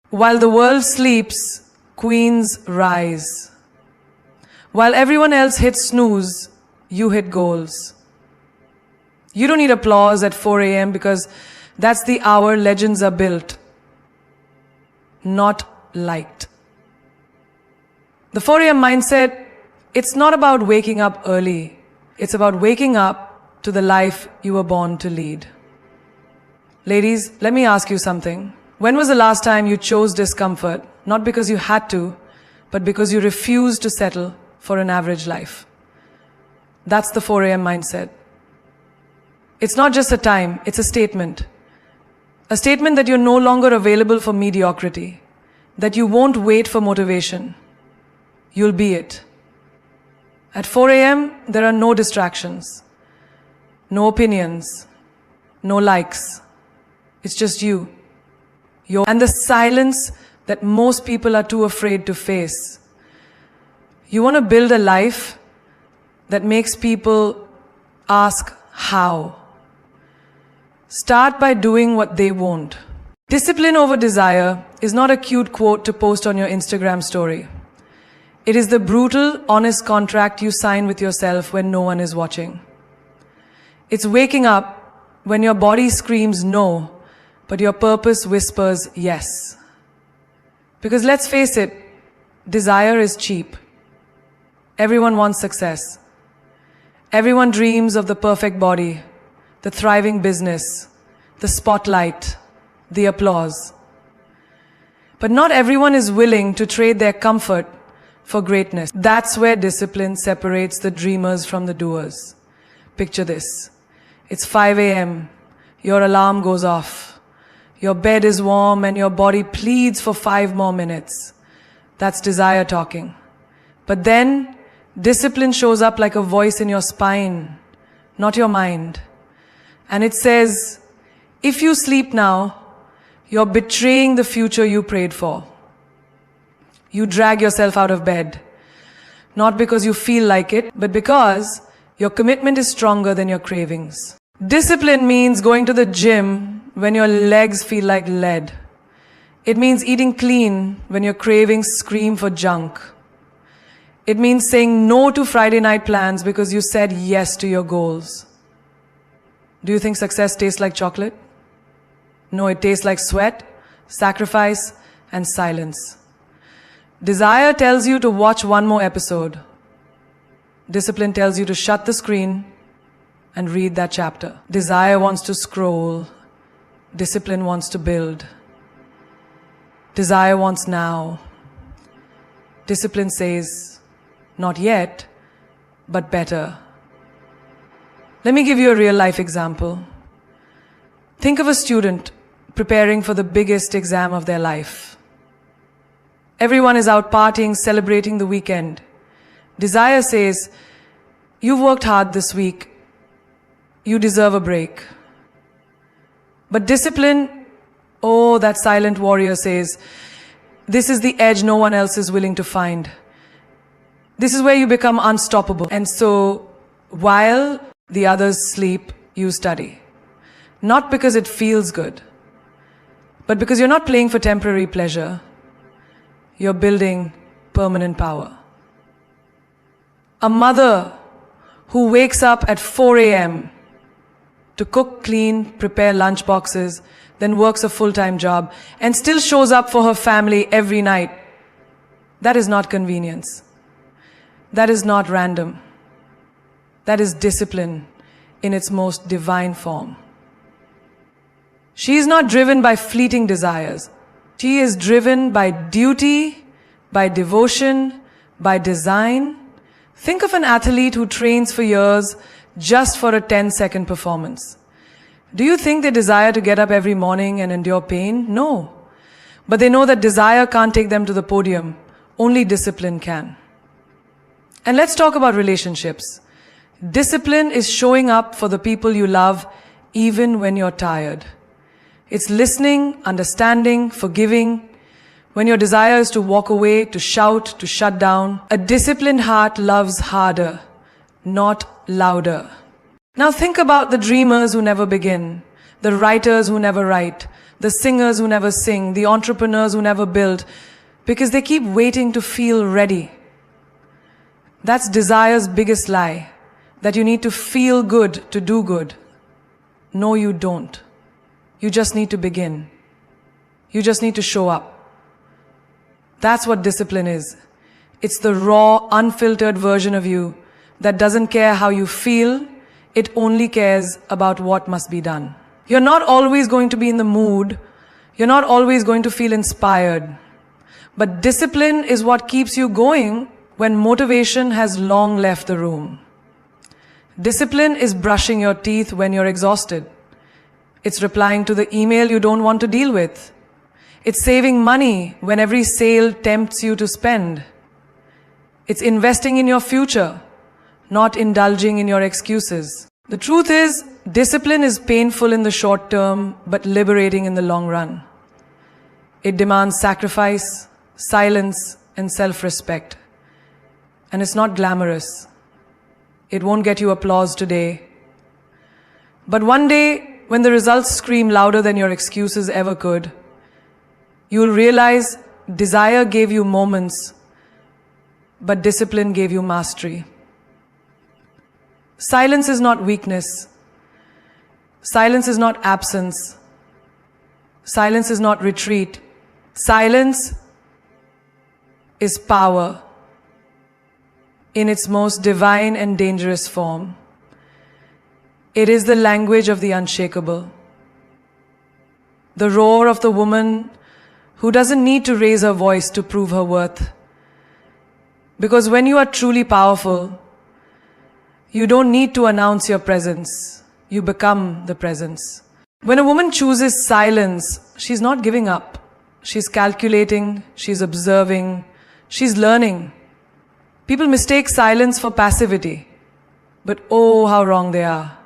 While the world sleeps, queens rise. While everyone else hits snooze, you hit goals. You don't need applause at 4 a.m. because that's the hour legends are built, not liked. The 4 a.m. mindset, it's not about waking up early. It's about waking up to the life you were born to lead. Ladies, let me ask you something. When was the last time you chose discomfort, not because you had to, but because you refused to settle for an average life? That's the 4 a.m. mindset. It's not just a time, it's a statement. A statement that you're no longer available for mediocrity, that you won't wait for motivation. You'll be it. At 4 a.m., there are no distractions, no opinions, no likes. It's just you. And the silence that most people are too afraid to face. You want to build a life that makes people ask how. Start by doing what they won't. Discipline over desire is not a cute quote to post on your Instagram story. It is the brutal, honest contract you sign with yourself when no one is watching. It's waking up when your body screams no, but your purpose whispers yes. Because let's face it, desire is cheap. Everyone wants success. Everyone dreams of the perfect body, the thriving business, the spotlight, the applause. But not everyone is willing to trade their comfort for greatness. That's where discipline separates the dreamers from the doers. Picture this. It's 5 a.m. Your alarm goes off. Your bed is warm and your body pleads for 5 more minutes. That's desire talking. But then, discipline shows up like a voice in your spine, not your mind. And it says, if you sleep now, you're betraying the future you prayed for. You drag yourself out of bed, not because you feel like it, but because your commitment is stronger than your cravings. Discipline means going to the gym when your legs feel like lead. It means eating clean when your cravings scream for junk. It means saying no to Friday night plans because you said yes to your goals. Do you think success tastes like chocolate? No, it tastes like sweat, sacrifice, and silence. Desire tells you to watch one more episode. Discipline tells you to shut the screen and read that chapter. Desire wants to scroll. Discipline wants to build. Desire wants now. Discipline says, not yet, but better. Let me give you a real life example. Think of a student preparing for the biggest exam of their life. Everyone is out partying, celebrating the weekend. Desire says, you've worked hard this week. You deserve a break. But discipline, oh, that silent warrior says, this is the edge no one else is willing to find. This is where you become unstoppable. And so, while the others sleep, you study. Not because it feels good, but because you're not playing for temporary pleasure. You're building permanent power. A mother who wakes up at 4 a.m. to cook, clean, prepare lunch boxes, then works a full-time job, and still shows up for her family every night. That is not convenience. That is not random. That is discipline in its most divine form. She is not driven by fleeting desires. She is driven by duty, by devotion, by design. Think of an athlete who trains for years just for a 10-second performance. Do you think they desire to get up every morning and endure pain? No. But they know that desire can't take them to the podium. Only discipline can. And let's talk about relationships. Discipline is showing up for the people you love even when you're tired. It's listening, understanding, forgiving. When your desire is to walk away, to shout, to shut down, a disciplined heart loves harder, not louder. Now think about the dreamers who never begin, the writers who never write, the singers who never sing, the entrepreneurs who never build, because they keep waiting to feel ready. That's desire's biggest lie, that you need to feel good to do good. No, you don't. You just need to begin. You just need to show up. That's what discipline is. It's the raw, unfiltered version of you that doesn't care how you feel, it only cares about what must be done. You're not always going to be in the mood, you're not always going to feel inspired, but discipline is what keeps you going when motivation has long left the room. Discipline is brushing your teeth when you're exhausted. It's replying to the email you don't want to deal with. It's saving money when every sale tempts you to spend. It's investing in your future, not indulging in your excuses. The truth is, discipline is painful in the short term, but liberating in the long run. It demands sacrifice, silence, and self-respect. And it's not glamorous. It won't get you applause today. But one day, when the results scream louder than your excuses ever could, you'll realize desire gave you moments, but discipline gave you mastery. Silence is not weakness. Silence is not absence. Silence is not retreat. Silence is power in its most divine and dangerous form. It is the language of the unshakable. The roar of the woman who doesn't need to raise her voice to prove her worth. Because when you are truly powerful, you don't need to announce your presence. You become the presence. When a woman chooses silence, she's not giving up. She's calculating, she's observing, she's learning. People mistake silence for passivity, but oh, how wrong they are.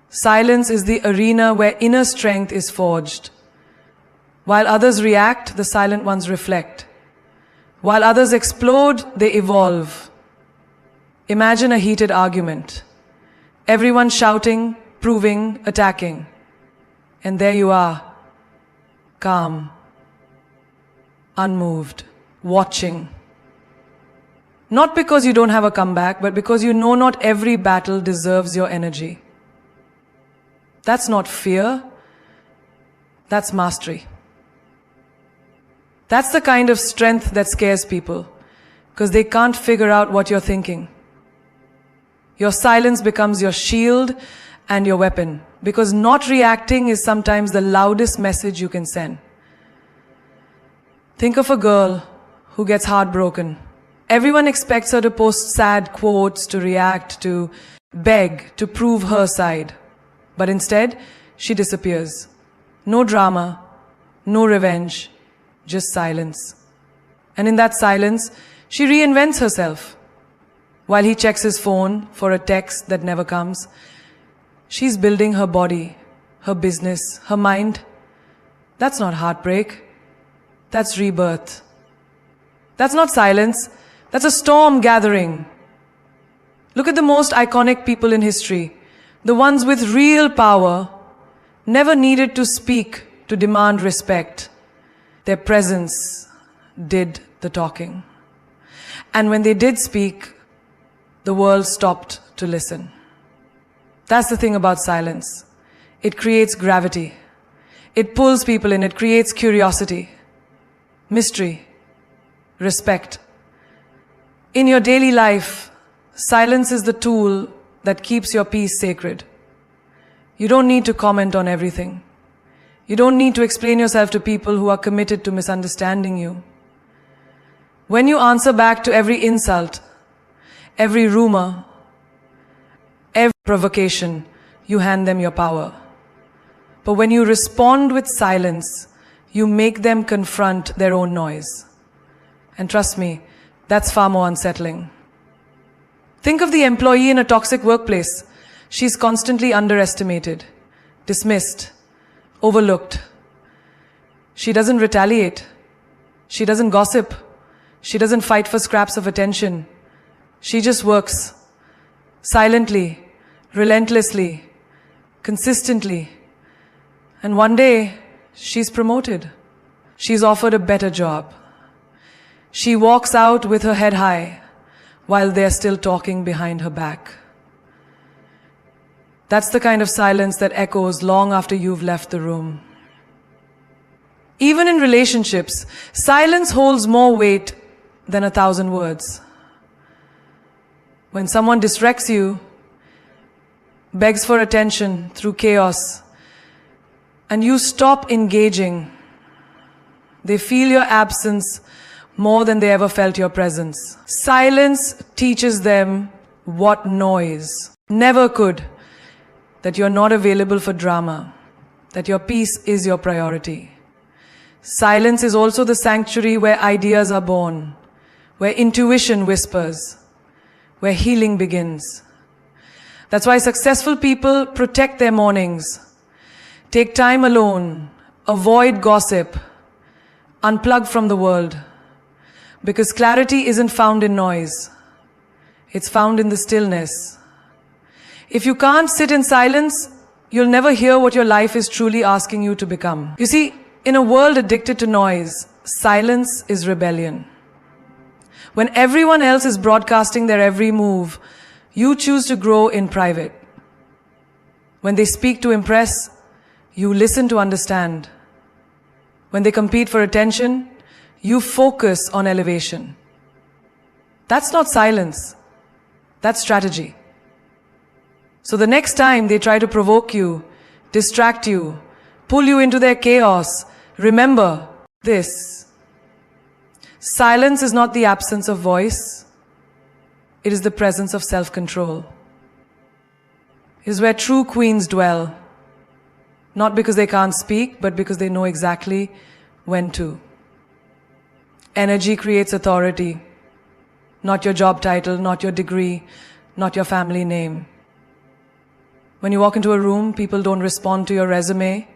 Silence is the arena where inner strength is forged. While others react, the silent ones reflect. While others explode, they evolve. Imagine a heated argument. Everyone shouting, proving, attacking. And there you are, calm, unmoved, watching. Not because you don't have a comeback, but because you know not every battle deserves your energy. That's not fear, that's mastery. That's the kind of strength that scares people, because they can't figure out what you're thinking. Your silence becomes your shield and your weapon, because not reacting is sometimes the loudest message you can send. Think of a girl who gets heartbroken. Everyone expects her to post sad quotes, to react, to beg, to prove her side. But instead, she disappears. No drama, no revenge, just silence. And in that silence, she reinvents herself. While he checks his phone for a text that never comes, she's building her body, her business, her mind. That's not heartbreak. That's rebirth. That's not silence. That's a storm gathering. Look at the most iconic people in history. The ones with real power never needed to speak to demand respect. Their presence did the talking. And when they did speak, the world stopped to listen. That's the thing about silence. It creates gravity. It pulls people in. It creates curiosity, mystery, respect. In your daily life, silence is the tool that keeps your peace sacred. You don't need to comment on everything. You don't need to explain yourself to people who are committed to misunderstanding you. When you answer back to every insult, every rumor, every provocation, you hand them your power. But when you respond with silence, you make them confront their own noise. And trust me, that's far more unsettling. Think of the employee in a toxic workplace. She's constantly underestimated, dismissed, overlooked. She doesn't retaliate. She doesn't gossip. She doesn't fight for scraps of attention. She just works silently, relentlessly, consistently. And one day, She's promoted. She's offered a better job. She walks out with her head high while they're still talking behind her back. That's the kind of silence that echoes long after you've left the room. Even in relationships, silence holds more weight than 1,000 words. When someone distracts you, begs for attention through chaos, and you stop engaging, they feel your absence more than they ever felt your presence. Silence teaches them what noise never could, that you're not available for drama, that your peace is your priority. Silence is also the sanctuary where ideas are born, where intuition whispers, where healing begins. That's why successful people protect their mornings, take time alone, avoid gossip, unplug from the world. Because clarity isn't found in noise. It's found in the stillness. If you can't sit in silence, you'll never hear what your life is truly asking you to become. You see, in a world addicted to noise, silence is rebellion. When everyone else is broadcasting their every move, you choose to grow in private. When they speak to impress, you listen to understand. When they compete for attention, you focus on elevation. That's not silence. That's strategy. So the next time they try to provoke you, distract you, pull you into their chaos, remember this. Silence is not the absence of voice. It is the presence of self-control. It is where true queens dwell. Not because they can't speak, but because they know exactly when to. Energy creates authority. Not your job title, not your degree, not your family name. When you walk into a room, people don't respond to your resume.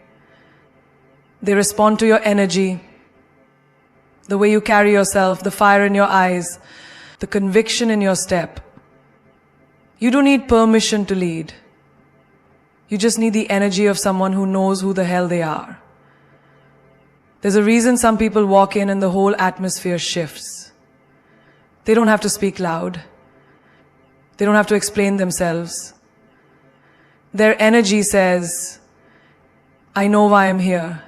They respond to your energy, the way you carry yourself, the fire in your eyes, the conviction in your step. You don't need permission to lead. You just need the energy of someone who knows who the hell they are. There's a reason some people walk in and the whole atmosphere shifts. They don't have to speak loud. They don't have to explain themselves. Their energy says, I know why I'm here.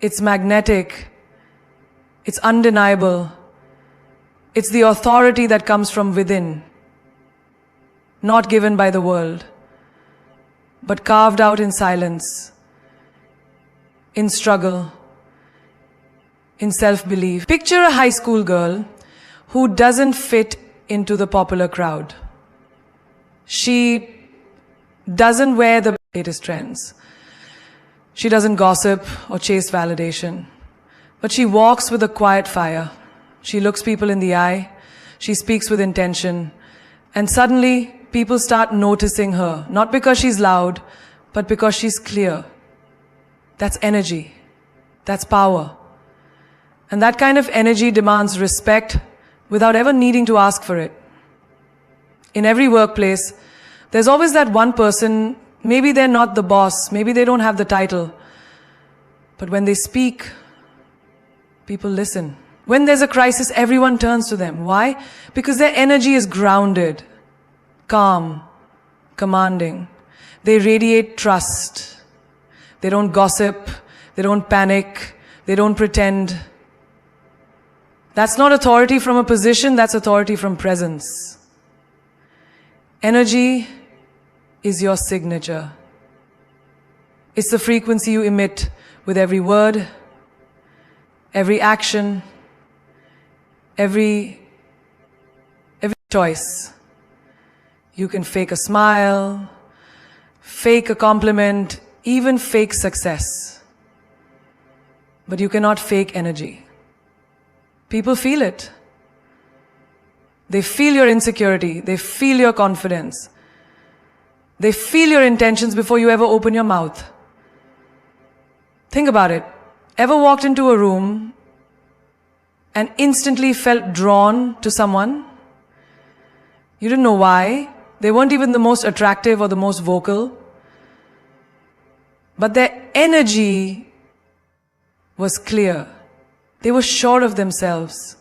It's magnetic. It's undeniable. It's the authority that comes from within, not given by the world, but carved out in silence, in struggle, in self-belief. Picture a high school girl who doesn't fit into the popular crowd. She doesn't wear the latest trends. She doesn't gossip or chase validation. But she walks with a quiet fire. She looks people in the eye. She speaks with intention. And suddenly, people start noticing her. Not because she's loud, but because she's clear. That's energy. That's power. And that kind of energy demands respect without ever needing to ask for it. In every workplace, there's always that one person, maybe they're not the boss, maybe they don't have the title, but when they speak, people listen. When there's a crisis, everyone turns to them. Why? Because their energy is grounded, calm, commanding. They radiate trust. They don't gossip, they don't panic, they don't pretend. That's not authority from a position, that's authority from presence. Energy is your signature. It's the frequency you emit with every word, every action, every choice. You can fake a smile, fake a compliment, even fake success. But you cannot fake energy. People feel it. They feel your insecurity. They feel your confidence. They feel your intentions before you ever open your mouth. Think about it. Ever walked into a room and instantly felt drawn to someone? You didn't know why. They weren't even the most attractive or the most vocal. But their energy was clear. They were sure of themselves.